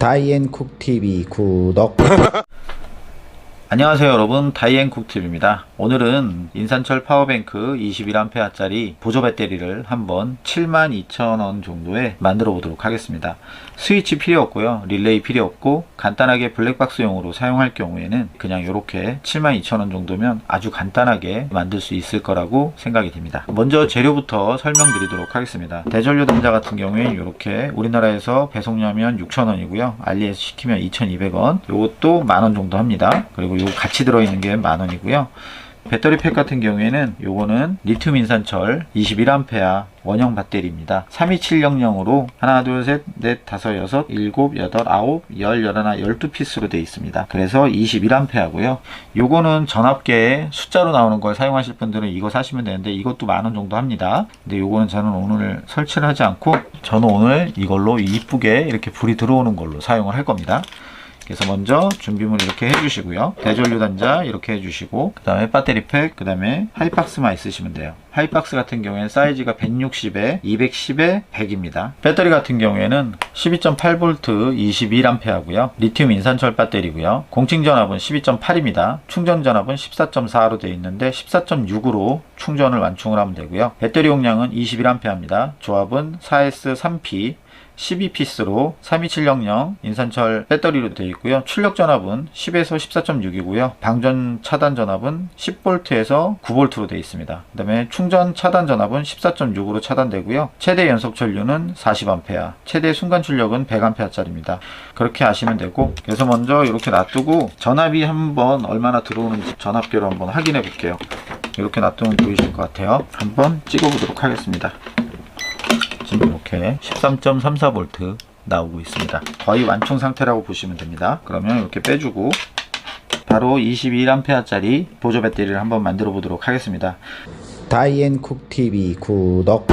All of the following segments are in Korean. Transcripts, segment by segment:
다이앤쿡TV 구독. 안녕하세요 여러분, 다이앤쿡TV입니다. 오늘은 인산철 파워뱅크 21A짜리 보조 배터리를 한번 72,000원 정도에 만들어 보도록 하겠습니다. 스위치 필요 없고요, 릴레이 필요 없고, 간단하게 블랙박스용으로 사용할 경우에는 그냥 이렇게 72,000원 정도면 아주 간단하게 만들 수 있을 거라고 생각이 됩니다. 먼저 재료부터 설명드리도록 하겠습니다. 대전류 단자 같은 경우에 이렇게 우리나라에서 배송료면 6,000원이고요 알리에서 시키면 2,200원, 이것도 만원 정도 합니다. 그리고 요 같이 들어있는 게 만원이고요. 배터리 팩 같은 경우에는 요거는 리튬 인산철 21A 원형 배터리입니다. 32700으로 하나 둘셋넷 다섯 여섯 일곱 여덟 아홉 열 열하나 12피스로 되어 있습니다. 그래서 21A고요. 요거는 전압계에 숫자로 나오는 걸 사용하실 분들은 이거 사시면 되는데 이것도 만원 정도 합니다. 근데 요거는 저는 오늘 설치를 하지 않고 저는 오늘 이걸로 이쁘게 이렇게 불이 들어오는 걸로 사용을 할 겁니다. 그래서 먼저 준비물 이렇게 해주시고요. 대전류 단자 이렇게 해주시고, 그 다음에 배터리 팩, 그 다음에 하이박스만 있으시면 돼요. 하이박스 같은 경우에는 사이즈가 160에 210에 100입니다. 배터리 같은 경우에는 12.8V 21A고요. 리튬 인산철 배터리고요. 공칭 전압은 12.8입니다. 충전 전압은 14.4로 되어 있는데 14.6으로 충전을 완충을 하면 되고요. 배터리 용량은 21A입니다. 조합은 4S3P 12피스로 32700 인산철 배터리로 되어 있고요. 출력 전압은 10에서 14.6이고요. 방전 차단 전압은 10V에서 9V로 되어 있습니다. 그 다음에 충전 차단 전압은 14.6으로 차단되고요. 최대 연속 전류는 40A, 최대 순간 출력은 100A짜리입니다. 그렇게 아시면 되고, 그래서 먼저 이렇게 놔두고 전압이 한번 얼마나 들어오는지 전압계로 한번 확인해 볼게요. 이렇게 놔두면 보이실 것 같아요. 한번 찍어 보도록 하겠습니다. 지금 이렇게 13.34V 나오고 있습니다. 거의 완충 상태라고 보시면 됩니다. 그러면 이렇게 빼주고 바로 21A짜리 보조 배터리를 한번 만들어 보도록 하겠습니다. 다이앤쿡TV 구독.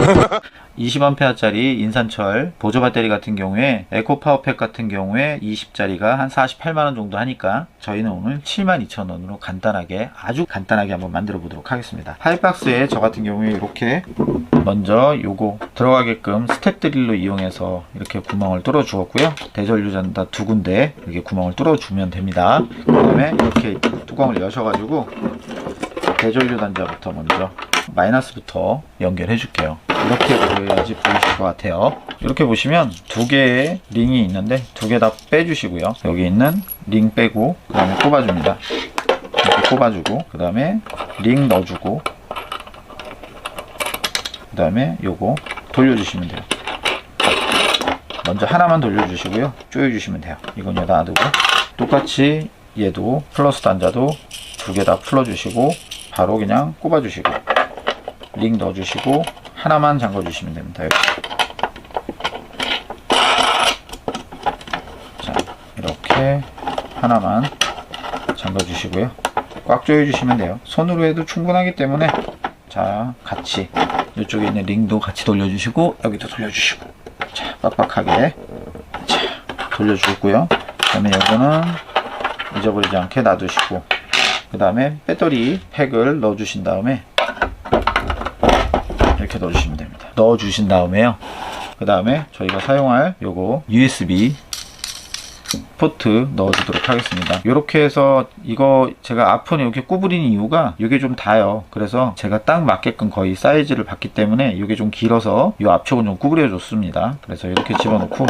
20A짜리 인산철 보조 배터리 같은 경우에 에코 파워팩 같은 경우에 20짜리가 한 48만원 정도 하니까 저희는 오늘 72,000원으로 간단하게, 아주 간단하게 한번 만들어 보도록 하겠습니다. 하이박스에 저 같은 경우에 이렇게 먼저 요거 들어가게끔 스텝 드릴로 이용해서 이렇게 구멍을 뚫어 주었고요. 대전류 단자 두 군데 이렇게 구멍을 뚫어 주면 됩니다. 그 다음에 이렇게 뚜껑을 여셔가지고 대전류 단자부터 먼저 마이너스부터 연결해 줄게요. 이렇게 보여야지 보이실 것 같아요. 이렇게 보시면 두 개의 링이 있는데 두 개 다 빼주시고요. 여기 있는 링 빼고 그 다음에 꼽아줍니다. 이렇게 꼽아주고 그 다음에 링 넣어주고 그 다음에 요거 돌려주시면 돼요. 먼저 하나만 돌려주시고요. 조여주시면 돼요. 이건 여기다 놔두고 똑같이 얘도 플러스 단자도 두 개 다 풀어주시고 바로 그냥 꼽아주시고 링 넣어주시고 하나만 잠궈주시면 됩니다. 자, 이렇게 하나만 잠궈주시고요. 꽉 조여주시면 돼요. 손으로 해도 충분하기 때문에 자, 같이 이쪽에 있는 링도 같이 돌려주시고 여기도 돌려주시고 자, 빡빡하게 자, 돌려주고요. 그 다음에 이거는 잊어버리지 않게 놔두시고 그 다음에 배터리 팩을 넣어주신 다음에 이렇게 넣어주시면 됩니다. 넣어주신 다음에요. 그 다음에 저희가 사용할 요거 USB 포트 넣어주도록 하겠습니다. 이렇게 해서 이거 제가 앞은 이렇게 구부리는 이유가 이게 좀 닿아요. 그래서 제가 딱 맞게끔 거의 사이즈를 봤기 때문에 이게 좀 길어서 이 앞쪽은 좀 구부려 줬습니다. 그래서 이렇게 집어넣고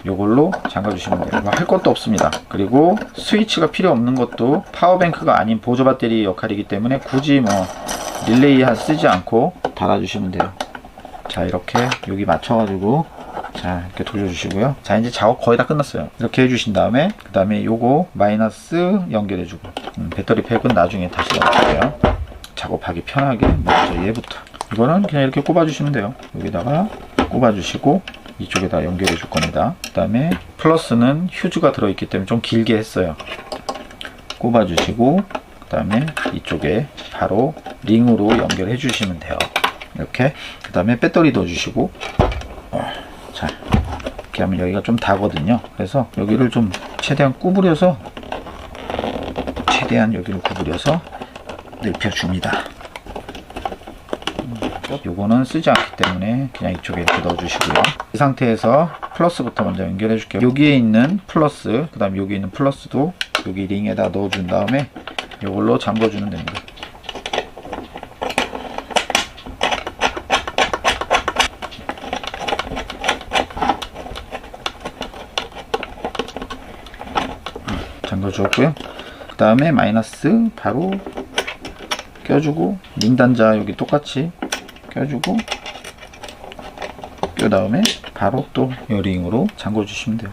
이걸로 잠가주시면 돼요. 할 것도 없습니다. 그리고 스위치가 필요 없는 것도 파워뱅크가 아닌 보조 배터리 역할이기 때문에 굳이 뭐 릴레이 쓰지 않고 달아주시면 돼요. 자, 이렇게 여기 맞춰가지고 자, 이렇게 돌려주시고요. 자, 이제 작업 거의 다 끝났어요. 이렇게 해주신 다음에 그 다음에 요거 마이너스 연결해주고 배터리 팩은 나중에 다시 넣어줄게요. 작업하기 편하게 먼저 얘부터 이거는 그냥 이렇게 꼽아주시면 돼요. 여기다가 꼽아주시고 이쪽에다 연결해 줄 겁니다. 그 다음에 플러스는 휴즈가 들어있기 때문에 좀 길게 했어요. 꼽아주시고 그 다음에 이쪽에 바로 링으로 연결해 주시면 돼요. 이렇게 그 다음에 배터리 넣어주시고 자, 이렇게 하면 여기가 좀 닿거든요. 그래서 여기를 좀 최대한 구부려서 넓혀줍니다. 요거는 쓰지 않기 때문에 그냥 이쪽에 이렇게 넣어주시고요. 이 상태에서 플러스부터 먼저 연결해 줄게요. 여기에 있는 플러스, 그 다음 여기 있는 플러스도 여기 링에다 넣어준 다음에 요걸로 잠궈주면 됩니다. 잠궈주었고요. 그 다음에 마이너스 바로 껴주고, 링 단자 여기 똑같이 껴주고, 그 다음에 바로 또 이 링으로 잠궈 주시면 돼요.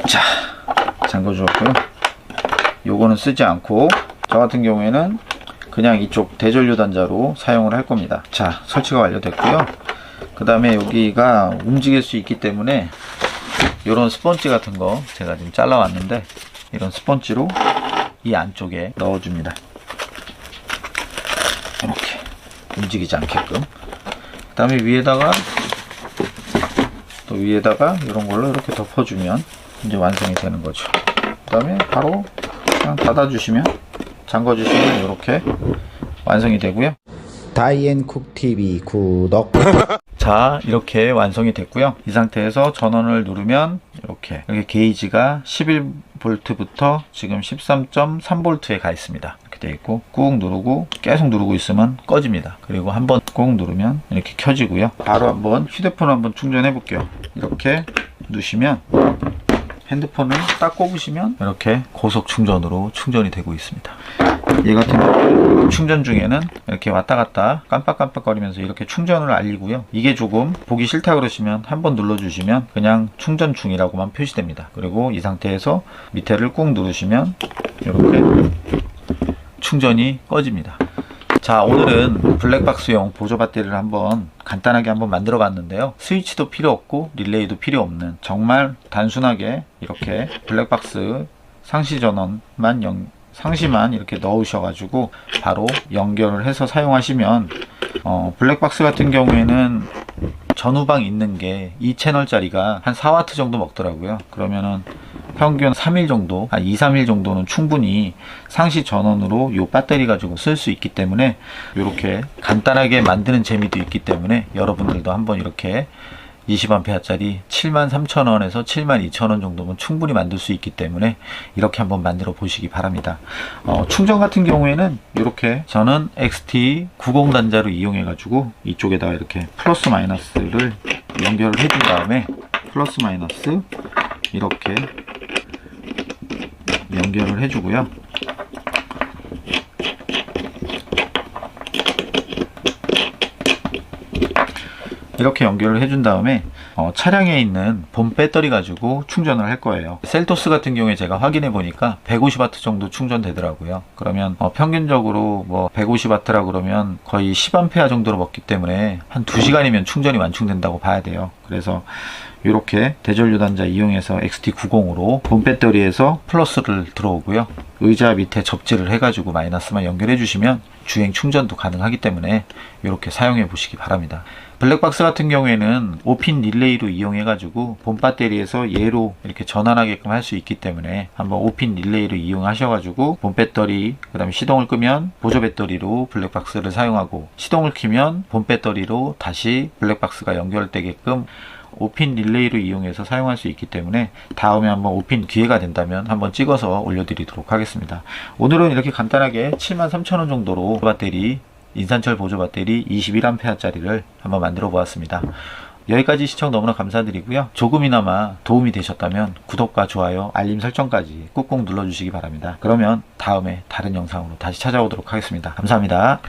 자, 잠궈 주었고요. 요거는 쓰지 않고 저 같은 경우에는 그냥 이쪽 대전류 단자로 사용을 할 겁니다. 자, 설치가 완료됐고요. 그 다음에 여기가 움직일 수 있기 때문에 이런 스펀지 같은 거 제가 지금 잘라 왔는데, 이런 스펀지로 이 안쪽에 넣어줍니다. 이렇게 움직이지 않게끔. 그 다음에 위에다가 또 위에다가 이런 걸로 이렇게 덮어주면 이제 완성이 되는 거죠. 그 다음에 바로 그냥 닫아주시면, 잠궈주시면 이렇게 완성이 되고요. 다이앤쿡TV 구독. 자, 이렇게 완성이 됐고요. 이 상태에서 전원을 누르면 이렇게 게이지가 11V부터 지금 13.3V에 가 있습니다. 이렇게 되어 있고, 꾹 누르고 계속 누르고 있으면 꺼집니다. 그리고 한번 꾹 누르면 이렇게 켜지고요. 바로 한번 휴대폰 한번 충전해 볼게요. 이렇게 누시면 핸드폰을 딱 꼽으시면 이렇게 고속 충전으로 충전이 되고 있습니다. 얘 같은 경우 충전 중에는 이렇게 왔다 갔다 깜빡깜빡 거리면서 이렇게 충전을 알리고요. 이게 조금 보기 싫다 그러시면 한번 눌러주시면 그냥 충전 중이라고만 표시됩니다. 그리고 이 상태에서 밑에를 꾹 누르시면 이렇게 충전이 꺼집니다. 자, 오늘은 블랙박스용 보조 배터리를 간단하게 한번 만들어 봤는데요. 스위치도 필요 없고 릴레이도 필요 없는, 정말 단순하게 이렇게 블랙박스 상시 전원만 상시만 이렇게 넣으셔가지고 바로 연결을 해서 사용하시면, 블랙박스 같은 경우에는 전후방 있는 게 2채널짜리가 한 4W 정도 먹더라고요. 그러면은 평균 3일 정도, 한 2, 3일 정도는 충분히 상시 전원으로 이 배터리 가지고 쓸 수 있기 때문에, 이렇게 간단하게 만드는 재미도 있기 때문에 여러분들도 한번 이렇게 20A짜리 73,000원에서 72,000원 정도면 충분히 만들 수 있기 때문에 이렇게 한번 만들어 보시기 바랍니다. 충전 같은 경우에는 이렇게 저는 XT90 단자로 이용해 가지고 이쪽에다가 이렇게 플러스 마이너스를 연결을 해준 다음에 플러스 마이너스 이렇게 연결을 해주고요. 이렇게 연결을 해준 다음에 차량에 있는 본 배터리 가지고 충전을 할 거예요. 셀토스 같은 경우에 제가 확인해 보니까 150W 정도 충전되더라고요. 그러면 평균적으로 뭐 150W라 그러면 거의 10A 정도로 먹기 때문에 한 2시간이면 충전이 완충된다고 봐야 돼요. 그래서 이렇게 대전류 단자 이용해서 XT90으로 본 배터리에서 플러스를 들어오고요. 의자 밑에 접지를 해가지고 마이너스만 연결해 주시면 주행 충전도 가능하기 때문에 이렇게 사용해 보시기 바랍니다. 블랙박스 같은 경우에는 5핀 릴레이로 이용해 가지고 본 배터리에서 얘로 이렇게 전환하게끔 할 수 있기 때문에 한번 5핀 릴레이를 이용하셔 가지고 본 배터리, 그 다음에 시동을 끄면 보조 배터리로 블랙박스를 사용하고, 시동을 켜면 본 배터리로 다시 블랙박스가 연결되게끔 5핀 릴레이로 이용해서 사용할 수 있기 때문에 다음에 한번 5핀 기회가 된다면 한번 찍어서 올려드리도록 하겠습니다. 오늘은 이렇게 간단하게 73,000원 정도로 배터리, 인산철 보조 배터리 21A짜리를 한번 만들어 보았습니다. 여기까지 시청 너무나 감사드리고요. 조금이나마 도움이 되셨다면 구독과 좋아요, 알림 설정까지 꾹꾹 눌러주시기 바랍니다. 그러면 다음에 다른 영상으로 다시 찾아오도록 하겠습니다. 감사합니다.